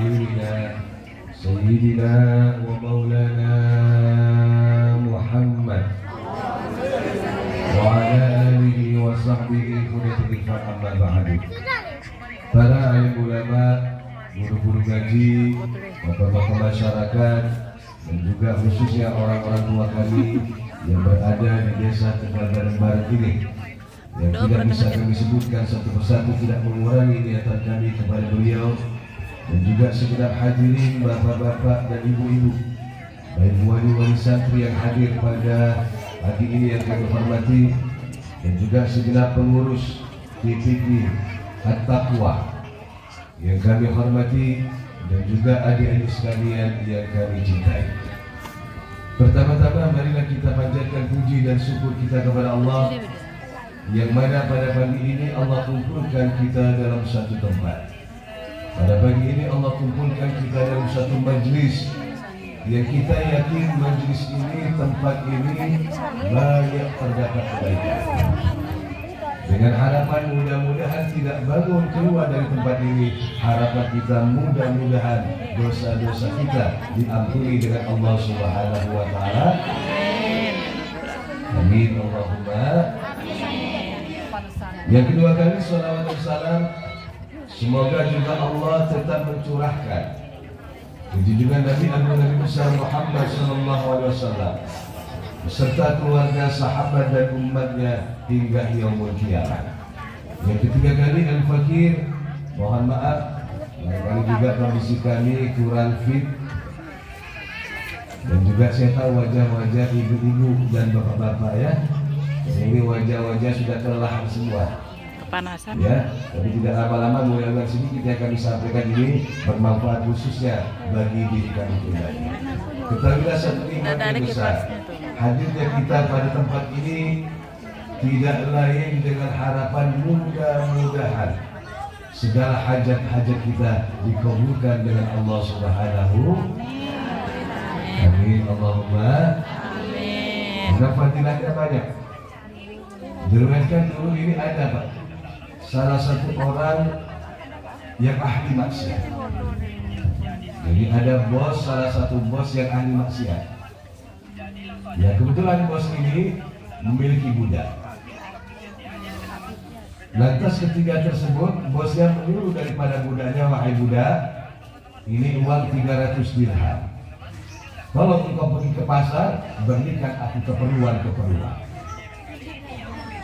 حبيبنا سيدنا ومولانا محمد وعلى آله وصحبه khulafa'ir amma ba'du. Para alim ulama, guru-guru ngaji, bapak-bapak masyarakat, dan juga khususnya orang-orang tua kami yang berada di desa Tegal Badan Barat ini, yang tidak bisa kami sebutkan satu persatu, tidak mengurangi niatan kami kepada beliau, dan juga segenap hadirin bapak-bapak dan ibu-ibu, baik wali-wali santri yang hadir pada pagi ini yang kami hormati, dan juga segenap pengurus TPP At-Taqwa yang kami hormati, dan juga adik-adik sekalian yang kami cintai. Pertama-tama marilah kita panjatkan puji dan syukur kita kepada Allah, yang mana pada pagi ini Allah kumpulkan kita dalam satu tempat. Pada pagi ini Allah kumpulkan kita dalam satu majlis yang kita yakin majlis ini, tempat ini banyak terdapat kebaikan. Dengan harapan mudah-mudahan tidak bangun keluar dari tempat ini, harapan kita mudah-mudahan dosa-dosa kita diampuni dengan Allah Subhanahu wa taala. Amin Allahumma. Yang kedua kali salawat dan salam semoga juga Allah tetap mencurahkan junjungan Nabi Nabi besar Muhammad sallallahu alaihi wasallam beserta keluarga, sahabat dan umatnya hingga yaumul kiamat. Yang ketiga kali Al-Fakir, mohon maaf barangkali juga kondisi kami kurang fit, dan juga saya tahu wajah-wajah ibu-ibu dan bapak-bapak ya, ini wajah-wajah sudah kelelahan semua, kepanasan ya, tapi tidak lama-lama mulai sini kita akan disampaikan ini bermanfaat khususnya bagi diri kami pribadi. Ketahuilah satu nikmat yang besar, hadirnya kita pada tempat ini tidak lain dengan harapan mudah-mudahan segala hajat-hajat kita dikabulkan dengan Allah Subhanahu. Amin Allahumma. Amin. Fadilahnya banyak. Diriwayatkan dulu ini ada Pak, salah satu orang yang ahli maksiat. Jadi ada bos, salah satu bos yang ahli maksiat. Ya kebetulan bos ini memiliki budak. Lantas ketika tersebut bosnya menyuruh daripada budaknya, wahai budak, ini uang 300 dirham. Kalau engkau pergi ke pasar, berikan aku keperluan-keperluan.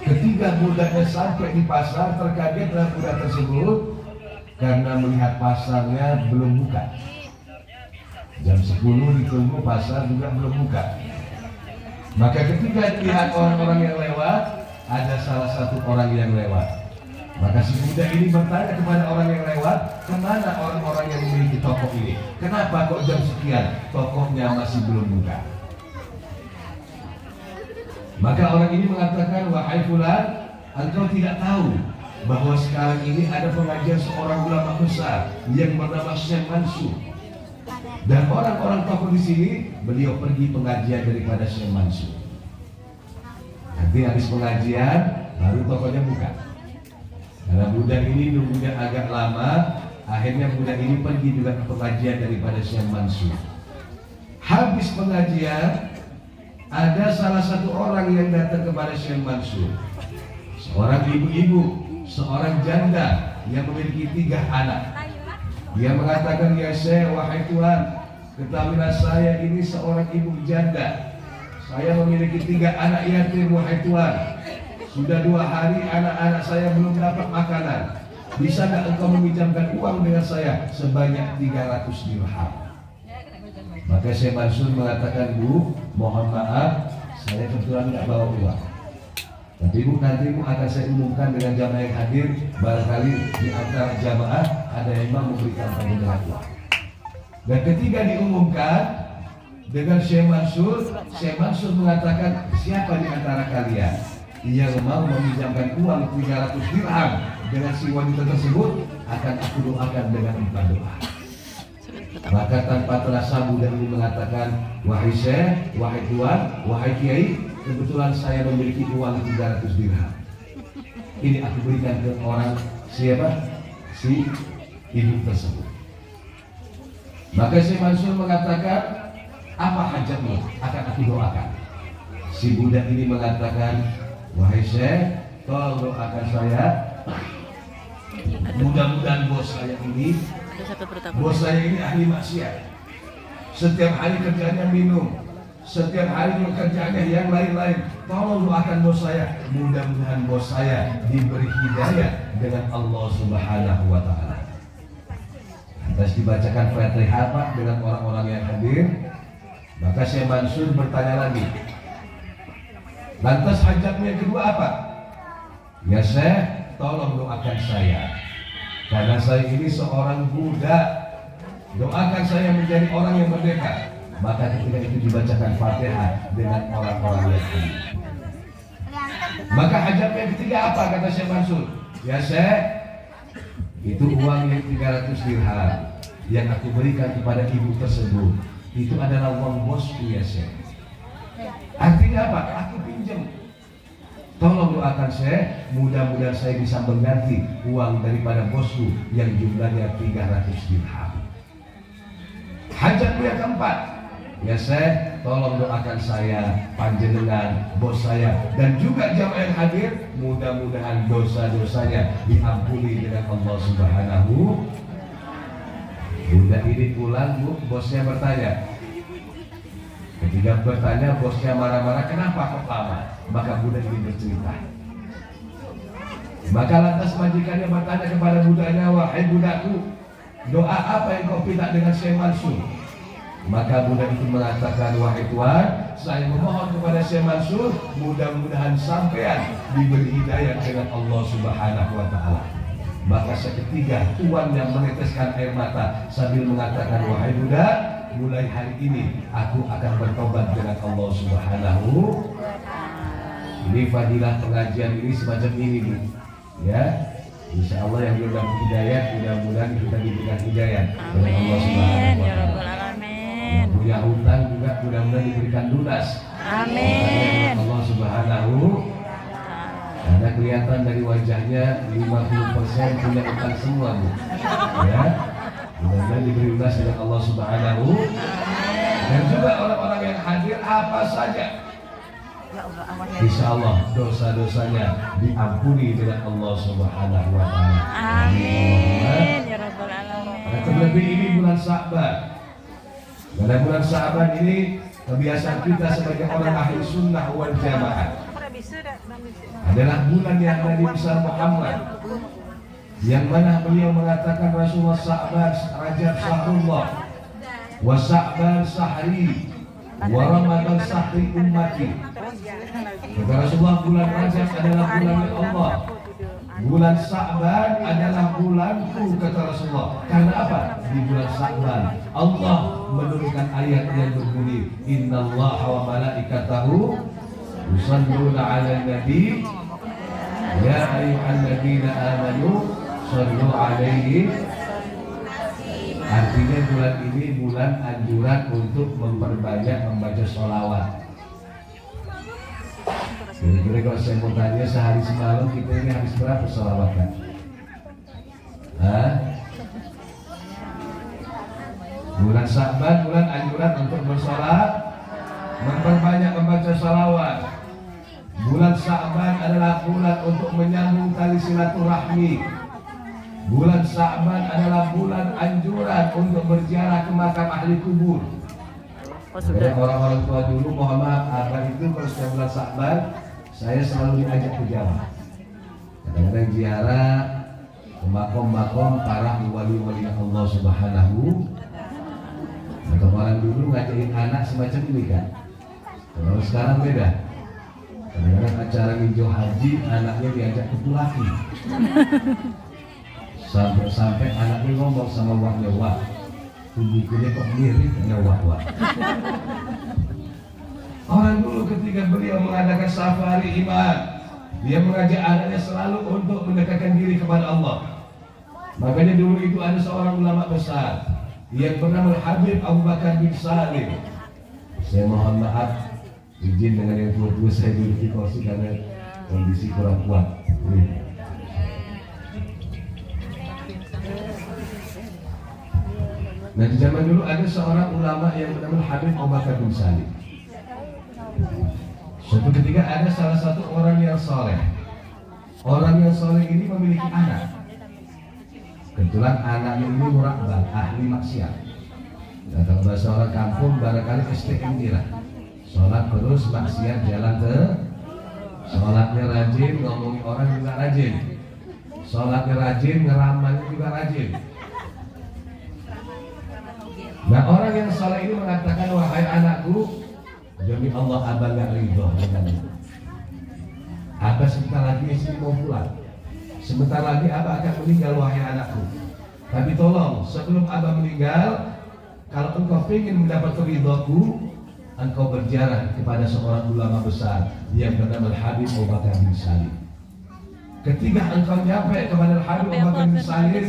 Ketika budaknya sampai di pasar, terkagetlah budak tersebut karena melihat pasarnya belum buka. Jam 10 ditunggu, pasar juga belum buka. Maka ketika dilihat orang-orang yang lewat, ada salah satu orang yang lewat. Maka si budak ini bertanya kepada orang yang lewat, kemana orang-orang yang memiliki toko ini? Kenapa kok jam sekian tokonya masih belum buka? Maka orang ini mengatakan, wahai fulan, engkau tidak tahu bahwa sekarang ini ada pengajian seorang ulama besar yang bernama Syekh Mansur. Dan orang-orang tokoh di sini, beliau pergi pengajian daripada Syekh Mansur. Nanti habis pengajian, baru tokonya buka. Karena budak ini nunggunya agak lama, akhirnya budak ini pergi juga ke pengajian daripada Syekh Mansur. Habis pengajian, ada salah satu orang yang datang kepada Syekh Mansur, seorang ibu-ibu, seorang janda yang memiliki 3 anak. Dia mengatakan, ya Syekh, wahai Tuhan, ketahuilah saya ini seorang ibu janda. Saya memiliki 3 anak yatim, wahai Tuhan. Sudah 2 hari anak-anak saya belum dapat makanan. Bisa nggak engkau meminjamkan uang dengan saya sebanyak 300 dirham? Maka Syekh Mansur mengatakan, Bu, mohon maaf, saya kebetulan nggak bawa uang. Tapi Bu, nanti Bu akan saya umumkan dengan jamaah yang hadir. Barangkali di antara jamaah ada yang mau memberikan dengan uang. Dan ketika diumumkan dengan Syekh Mansur mengatakan, siapa di antara kalian yang mau meminjamkan uang 300 dirham dengan si wanita tersebut, akan aku doakan dengan 4 doa. Maka tanpa terasa budak ini mengatakan, wahai Syekh, wahai Tuan, wahai Kiai, kebetulan saya memiliki uang 300 dirham. Ini aku berikan ke orang siapa? Si ibu tersebut. Maka si Mansur mengatakan, apa hajatmu? Akan aku doakan. Si budak ini mengatakan, wahai Syekh, tolong doakan saya. Mudah-mudahan bos saya ini ahli maksiat. Setiap hari kerjanya minum, setiap hari kerjanya yang lain-lain. Tolong doakan bos saya. Mudah-mudahan bos saya diberi hidayah dengan Allah Subhanahu wa Ta'ala. Lantas dibacakan Fatihah dengan orang-orang yang hadir. Maka Syekh Mansur bertanya lagi, lantas hajatmu yang kedua apa? Ya Syekh, tolong doakan saya, karena saya ini seorang budak. Doakan saya menjadi orang yang merdeka. Maka ketika itu dibacakan Fatihah dengan orang-orang yang hadir. Maka hajatmu yang ketiga apa? Kata Syekh Mansur, ya Syekh, itu uang yang 300 dirham yang aku berikan kepada ibu tersebut, itu adalah uang bosku ya Syekh. Artinya apa? Aku pinjam. Tolong doakan Syekh, mudah-mudahan saya bisa mengganti uang daripada bosku yang jumlahnya 300 dirham. Hajatmu yang keempat, ya Syekh, tolong doakan saya, panjenengan, bos saya, dan juga jamaah yang hadir, mudah-mudahan dosa-dosanya diampuni dengan Allah Subhanahu. Budak ini pulang, Bu, bosnya bertanya. Ketika bertanya, bosnya marah-marah, kenapa kok lama? Maka budak ini bercerita. Maka lantas majikannya bertanya kepada budaknya, wahai budakku, doa apa yang kau minta dengan Syekh Mansur? Maka budak itu mengatakan, wahai Tuhan, saya memohon kepada Syekh Mansur, mudah-mudahan sampean diberi hidayah dengan Allah Subhanahu wa Ta'ala. Maka seketika tuan yang meneteskan air mata sambil mengatakan, wahai budak, mulai hari ini aku akan bertobat dengan Allah Subhanahu. Ini fadilah pengajian ini semacam ini, Bu. Ya, insya Allah yang belum dapat hidayah, mudah-mudahan kita diberikan hidayah oleh Allah Subhanahu wa Ta'ala. Yang punya hutang juga mudah-mudahan diberikan lunas. Amin. Allah Subhanahu. Karena kelihatan dari wajahnya 50% punya utang semua, Bu. Ya, mudah-mudahan diberi lunas oleh Allah Subhanahu. Dan juga orang-orang yang hadir apa saja, insya Allah dosa-dosanya diampuni dengan Allah Subhanahu wa Ta'ala. Amin ya Rabbal Alamin. Terlebih ini bulan Sya'ban. Pada bulan Sya'ban ini kebiasaan kita sebagai orang ahli sunnah wal jamaah adalah bulan yang Nabi besar Muhammad, yang mana beliau mengatakan Rasulullah Sya'ban Rajab syahrullah wa Sya'ban sahri wa Ramadan sahri ummati. Kata Rasulullah, bulan Rajab adalah bulan Allah, bulan Sya'ban adalah bulanku, kata Rasulullah. Karena apa? Di bulan Sya'ban Allah menurunkan ayat yang berbunyi, innallaha wa malaikatahu yusalluna 'alan nabi ya ayyuhalladzina amanu shallu 'alaihi. Artinya bulan ini bulan anjuran untuk memperbanyak membaca sholawat. Kira-kira kalau saya mau tanya, sehari semalam kita ini habis berapa sholawat kan? Bulan Sya'ban bulan anjuran untuk bersolat, memperbanyak membaca sholawat. Bulan Sya'ban adalah bulan untuk menyambung tali silaturahmi. Bulan Sya'ban adalah bulan anjuran untuk berziarah ke makam ahli kubur. Orang-orang tua dulu, mohon maaf, abah itu kalau setiap bulan Sya'ban saya selalu diajak ke Jawa. Kadang-kadang ziarah ke makom-makom para wali-wali Allah Subhanahu. Atau orang dulu ngajarin anak semacam ini kan. Kalau sekarang beda. Kadang-kadang acara ninjo haji, anaknya diajak ke Tulaki. Sampai anaknya ngomong sama waknya, wah, tubuhnya kok mirip dengan wak-wak. Orang dulu ketika beliau mengadakan safari iman, dia mengajak anaknya selalu untuk mendekatkan diri kepada Allah. Makanya dulu itu ada seorang ulama besar yang bernama Habib Abu Bakar bin Salim. Saya mohon maaf, izin dengan yang tua-tua saya duduk di kursi karena kondisi kurang kuat. Nah di zaman dulu ada seorang ulama yang bernama Habib Abu Bakar bin Salim. Suatu ketika ada salah satu orang yang soleh. Orang yang soleh ini memiliki anak. Kebetulan anaknya ini murakbal, ahli maksiat. Nah, kalau bahasa orang kampung barangkali STM lah. Sholat terus maksiat jalan ke. Sholatnya rajin, ngomongin orang juga rajin. Sholatnya rajin, ngeramalnya juga rajin. Nah orang yang soleh ini mengatakan, wahai anakku, demi Allah abah gak ridho denganmu. Abah sebentar lagi istri mau pulang. Sebentar lagi abah akan meninggal wahai anakku. Tapi tolong sebelum abah meninggal, kalau engkau ingin mendapat ridhoku, engkau berziarah kepada seorang ulama besar yang bernama Habib Abu Bakar bin Salim. Ketika engkau nyampe kepada Habib Abu Bakar bin Salim,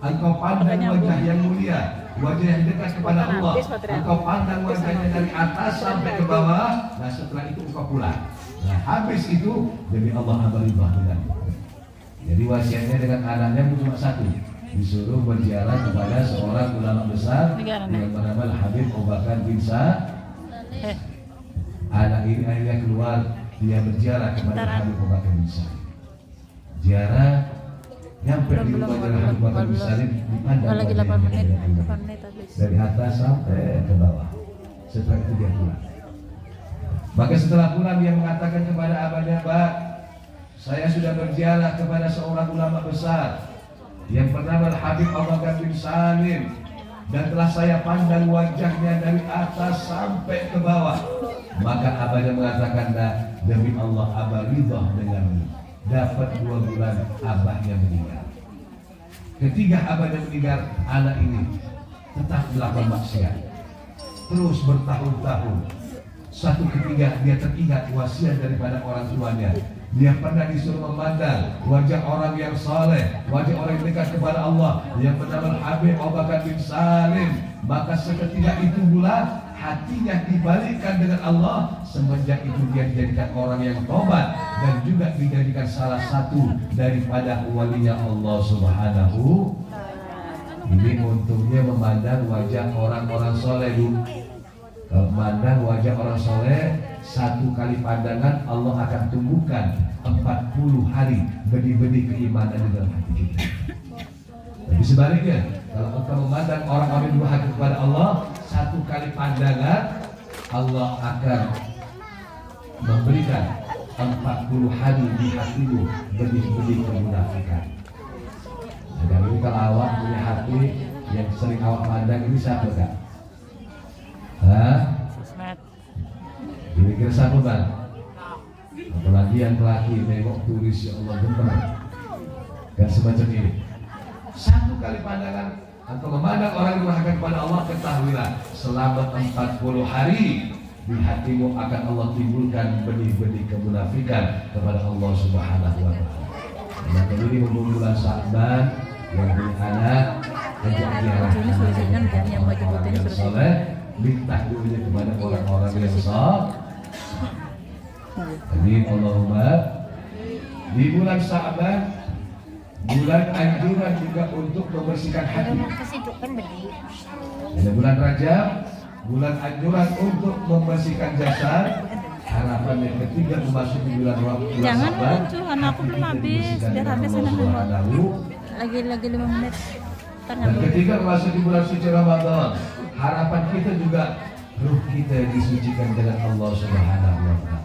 engkau pandang wajah yang mulia, wajah yang dekat kepada Allah. Engkau pandang wajahnya dari atas sampai ke bawah. Nah setelah itu engkau pulang. Nah habis itu demi Allah abah ridho denganmu. Jadi wasiatnya dengan anaknya cuma satu, disuruh berziarah kepada seorang ulama besar yang bernama Habib Abu Bakar bin Salim. Anak ini akhirnya keluar, dia berziarah kepada Habib Abu Bakar bin Salim. Ziarah nyampe di rumah Habib Abu Bakar bin Salim, dipandang lagi 8 menit habis. Dari atas sampai ke bawah. Setelah itu dia pulang. Maka setelah pulang dia mengatakan kepada abahnya, Pak, saya sudah berziarah kepada seorang ulama besar yang bernama Habib Abu Bakar bin Salim, dan telah saya pandang wajahnya dari atas sampai ke bawah. Maka abahnya mengatakan, nah, demi Allah abah ridho denganmu. Dapat 2 bulan abahnya meninggal. Ketika abahnya meninggal, anak ini tetap melakukan maksiat terus bertahun-tahun. Satu ketika dia teringat wasiat daripada orang tuanya. Dia pernah disuruh memandang wajah orang yang saleh, wajah orang yang dekat kepada Allah yang bernama Habib Abu Bakar bin Salim. Maka seketika itu pula hatinya dibalikkan dengan Allah. Semenjak itu dia dijadikan orang yang tobat dan juga dijadikan salah satu daripada walinya Allah Subhanahu. Ini untungnya memandang wajah orang-orang soleh dulu. Kalau memandang wajah orang soleh, satu kali pandangan Allah akan tumbuhkan 40 hari benih-benih keimanan di dalam hati kita. Tapi sebaliknya, kalau engkau memandang orang-orang yang durhaka kepada Allah, satu kali pandangan Allah akan memberikan 40 hari di hatimu benih-benih kemunafikan. Dan ini kalau awak punya hati yang sering awak pandang ini siapa Kak? Hah? Ini kira siapa Bang? Apalagi yang laki nengok tulis ya Allah benar. Dan semacam ini. Satu kali pandangan atau memandang orang yang durhaka kepada Allah, ketahuilah selama 40 hari di hatimu akan Allah timbulkan benih-benih kemunafikan kepada Allah Subhanahu wa taala. Maka ini bulan Sya'ban yang punya anak, ajak dia yang soleh, minta dunia kepada orang-orang yang soleh. Jadi Allahumma di bulan Sya'ban, bulan anjuran juga untuk membersihkan hati. Ada bulan Rajab, bulan anjuran untuk membersihkan jasad. Harapan yang ketiga memasuki bulan Sya'ban. Jangan lucu, karena aku belum habis. Biar habis dulu. Lagi 5 menit. Dan ketika memasuki bulan suci Ramadan, harapan kita juga ruh kita disucikan dengan Allah Subhanahu wa taala.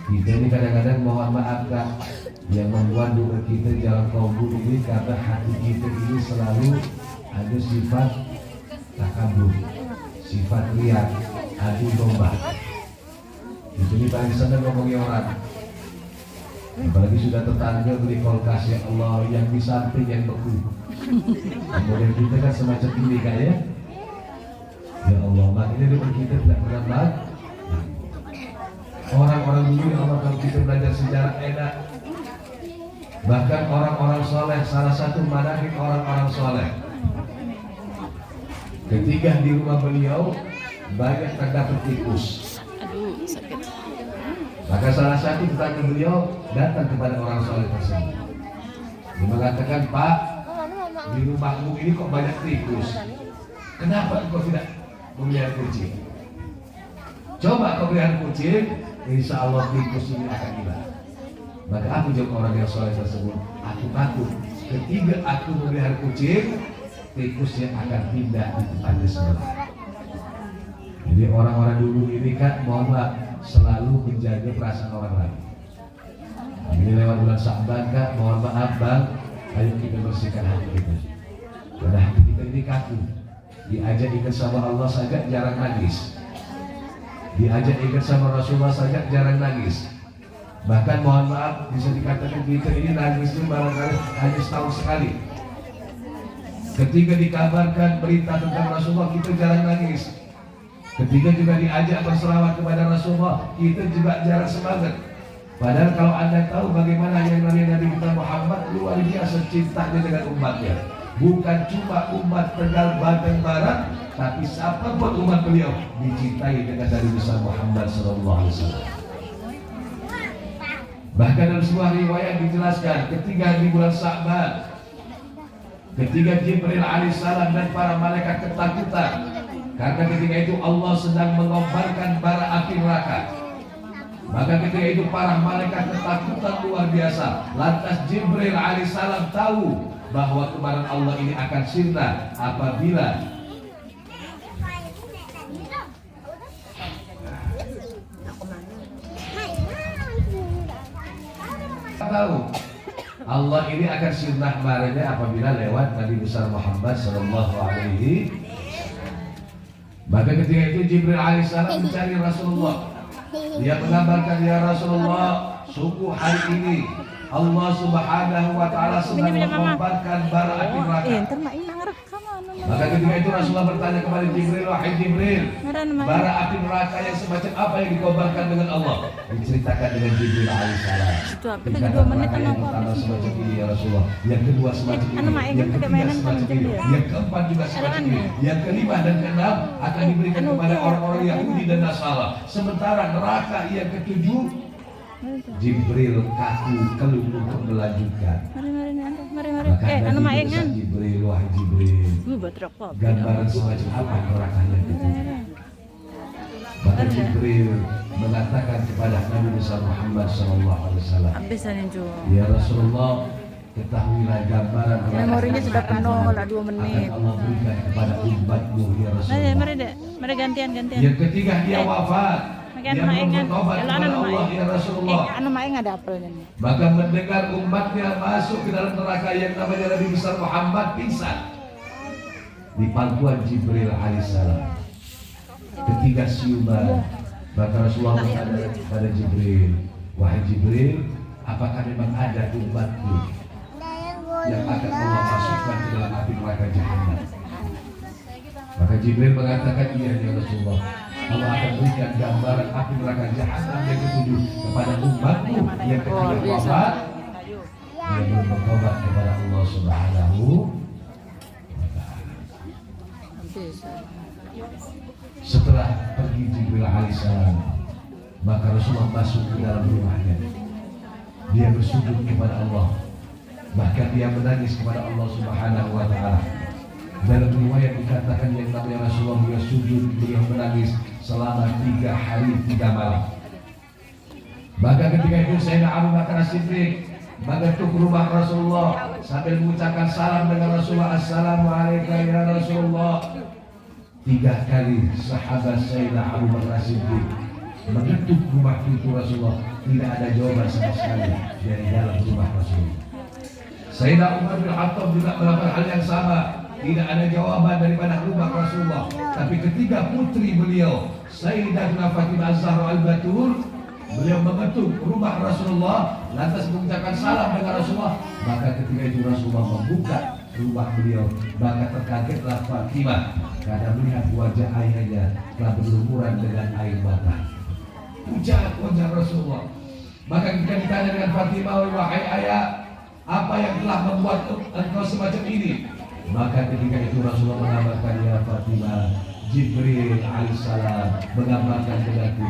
Kita ini kadang-kadang mohon maaf Kak, yang membuat doa kita jalan kabul ini karena hati kita ini selalu ada sifat takabur, sifat riak, adu domba. Itu ini paling senang ngomongin orang. Apalagi sudah tetangga beli kulkas, ya Allah, yang di samping yang beku. Kemudian kita kan semacam ini Kak ya. Ya Allah, makanya doa kita tidak pernah baik. Orang-orang dulu ya Allah, kalau kita belajar sejarah enak. Bahkan orang-orang soleh, salah satu manahik orang-orang soleh, ketika di rumah beliau banyak terdapat tikus. Aduh, sakit. Maka salah satu tetangga beliau datang kepada orang soleh tersebut. Dia mengatakan, Pak, di rumahmu ini kok banyak tikus? Kenapa engkau tidak memelihara kucing? Coba kau pelihara kucing, insya Allah tikus ini akan hilang. Maka aku jawab orang yang soleh tersebut, aku takut ketika aku memelihara kucing, tikusnya akan pindah di tetangga sebelah. Jadi orang-orang dulu ini kan mohon maaf selalu menjaga perasaan orang lain. Ini lewat bulan Sya'ban kan, mohon maaf bang, ayo kita bersihkan hati kita. Karena hati kita ini kaku. Diajak ingat sama Allah saja jarang nangis. Diajak ingat sama Rasulullah saja jarang nangis. Bahkan mohon maaf bisa dikatakan kita ini nangis itu barangkali hanya setahun sekali. Ketika dikabarkan berita tentang Rasulullah kita jarang nangis. Ketika juga diajak berselawat kepada Rasulullah kita juga jarang semangat. Padahal kalau anda tahu bagaimana yang Nabi kita Muhammad luar biasa cintanya dengan umatnya. Bukan cuma umat Tegal Banten Barat, tapi siapapun umat beliau dicintai dengan Nabi besar Muhammad SAW. Bahkan dalam sebuah riwayat dijelaskan ketika di bulan Sya'ban, ketika Jibril alaihissalam dan para malaikat ketakutan karena ketika itu Allah sedang mengobarkan bara api neraka. Maka ketika itu para malaikat ketakutan luar biasa. Lantas Jibril alaihissalam tahu bahwa kemarahan Allah ini akan sirna apabila tahu Allah ini akan sirna marahnya apabila lewat Nabi besar Muhammad sallallahu alaihi. Maka ketika itu Jibril alaihissalam mencari Rasulullah. Dia mengabarkan, ya Rasulullah, sungguh hari ini Allah subhanahu wa ta'ala sedang mengobarkan bara api neraka. Maka ketika itu Rasulullah bertanya kepada Jibril, wahai Jibril, bara api neraka yang semacam apa yang dikobarkan dengan Allah? Diceritakan dengan Jibril alaihissalam. Dikatakan neraka yang pertama semacam ini ya Rasulullah, yang kedua semacam ini, yang ketiga semacam ini, yang keempat juga semacam ini, yang kelima dan keenam akan diberikan kepada orang-orang Yahudi dan Nasara. Sementara neraka yang ketujuh, Jibril kaku keluh untuk melanjutkan. Mari. Jibril, wahai Jibril, gambaran semacam apa neraka yang ketujuh? Maka Jibril mengatakan kepada Nabi besar Muhammad SAW, ya Rasulullah, ketahuilah gambaran memorinya sudah penuh lah 2 menit. akan Allah berikan kepada umatmu ya Rasulullah. Mari gantian. Yang ketiga dia wafat. Dia Maingan, bertobat kepada Allah ya Rasulullah. ada apelnya nih. Maka mendengar umatnya masuk ke dalam neraka yang namanya Nabi besar Muhammad pingsan di pangkuan Jibril alaihissalam. Ketika siuman, maka Rasulullah bertanya kepada Jibril, wahai Jibril, apakah memang ada umatku yang akan Allah masukkan ke dalam api neraka Jahannam? Maka Jibril mengatakan, iya ya Rasulullah, Allah akan berikan gambaran api neraka Jahannam yang ketujuh kepada umatmu yang ketika wafat dia belum bertobat kepada Allah Subhanahu wa ta'ala. Setelah pergi Jibril alaihissalam, maka Rasulullah masuk ke dalam rumahnya. Dia bersujud kepada Allah, bahkan dia menangis kepada Allah Subhanahu wa ta'ala. Dalam riwayat dikatakan yang namanya Rasulullah beliau sujud, beliau menangis selama 3 hari 3 malam. Maka ketika itu Sayyidina Abu Bakar As-Siddiq mengetuk rumah Rasulullah sambil mengucapkan salam dengan Rasulullah, Assalamualaikum ya Rasulullah. 3 kali sahabat Sayyidina Abu Bakar As-Siddiq mengetuk rumah pintu Rasulullah, tidak ada jawaban sama sekali dari dalam rumah Rasulullah. Sayyidina Umar bin Khattab juga melakukan hal yang sama. Tidak ada jawaban daripada rumah Rasulullah. Tapi ketika putri beliau Sayyidatuna Fatimah Az-Zahra Al-Batul, beliau mengetuk rumah Rasulullah lantas mengucapkan salam dengan Rasulullah, maka ketika itu Rasulullah membuka rumah beliau, maka terkagetlah Fatimah karena melihat wajah ayahnya telah berlumuran dengan air mata. Pucat wajah Rasulullah. Maka ketika ditanya dengan Fatimah, wahai ayah, apa yang telah membuat engkau semacam ini? Maka ketika itu Rasulullah mengabarkan, ya Fatimah, Jibril alaihissalam mengabarkan denganku